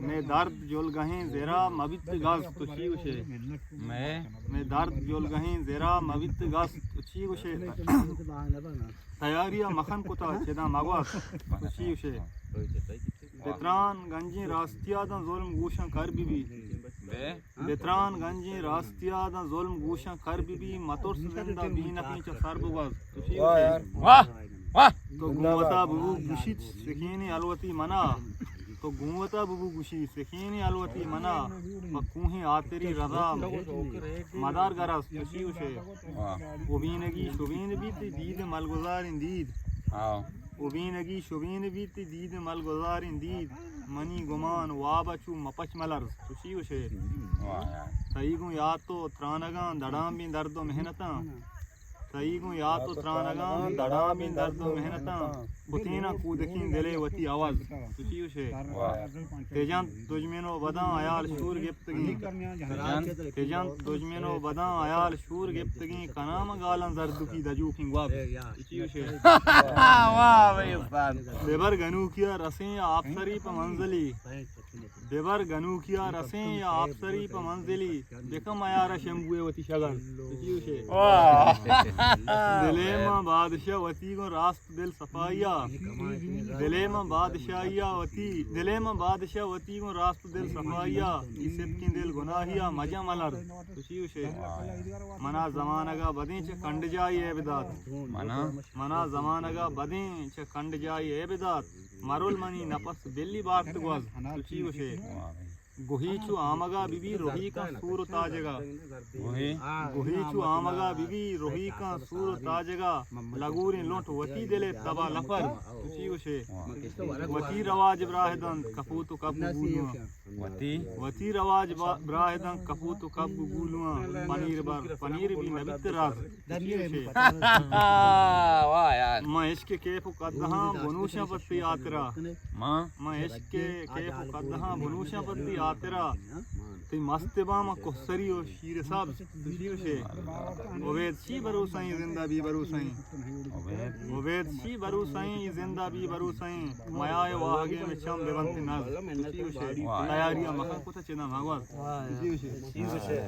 मैं दर्द जोल गहें ज़ेरा मवित गास तुची उशे मैं दर्द जोल गहें ज़ेरा मवित गास तुची उशे तैयारिया मखन कुता चेदा मगवास तुची उशे बेतरान गंजी रास्तिया दा ज़ुल्म गूशा कर बीबी बेतरान गंजी रास्तिया दा ज़ुल्म गूशा कर बीबी मतुर्स जिंदा बीन अपनी चफर बुगास तुची उशे वाह वाह तो गुमता बुबू गुशी सखीनी अलवती मना तो गुमता बुबू गुशी सखीनी अलवती मना मकूही आतेरी रजा मदार गरस तुशी उशे उबीनगी शुबीन बीती दीद मलगुजार इंदीद उबीनगी शुबीन बीती दीद मलगुजार इंदीद मनी गुमान वाबचू मपच मलर्स तुशी उशे तईगु या तो त्रानगा दड़ाम भी दर्दो मेहनता तईगु या तो त्रानगा दड़ाम भी दर्दो मेहनता पुतीना कूदकी दिले वती आवाज तुची उशे तेजन तुजमेनो बदा आयाल शूर गिफ्तगी तेजन तुजमेनो बदा आयाल शूर गिफ्तगी कनाम गालन जर्दु की दजू फिंगवाब तुची उशे वाह भाई उस्ताद बेबर गनूकिया रसें या आपसरी प मंजली बेबर गनूकिया रसें या आपसरी प मंजली देखम आयारा शंबुए वती शगन तुची उशे दिलेमा बादशाह वती को रास्त दिल सफाइया दिलेमा बादशाहिया वती को रास्त दिल सफाइया इसिब की दिल गुनाहिया मजा मलर तुची उशे मना जमानगा बदें च कंड जाई ए बिदात मना जमानगा बदें च कंड जाई ए बिदात मरुल मनी नफस बिल्ली बात गुज तुची उशे गुहीचु आमगा बीबी रोही का सूर ताजगा गुहीचु आमगा बीबी रोही का सूर ताजगा लगूरी लोट वती दिले तबा लफर तुची उशे वती रवाज ब्राहदन कपूत कब गुलुआ वती रवाज ब्राहदन कपूत कब गुलुआ पनीर भी नबित राज तुची उशे वाह यार मां इश्क के फुकदहा बनुशा पत्ती आतरा मां इश्क के फुकदहा बनुशा पत्ती आतरा ते मस्तबा मा कोसरी ओ शीर साहब तुची उशे ओवेद शी भरोसाई जिंदा भी भरोसाई ओवेद शी भरोसाई जिंदा भी भरोसाई माया वाहगे में चम बेवंत नाज तुची उशे तैयारियां मखन कुछ चेना भगवान तुची उशे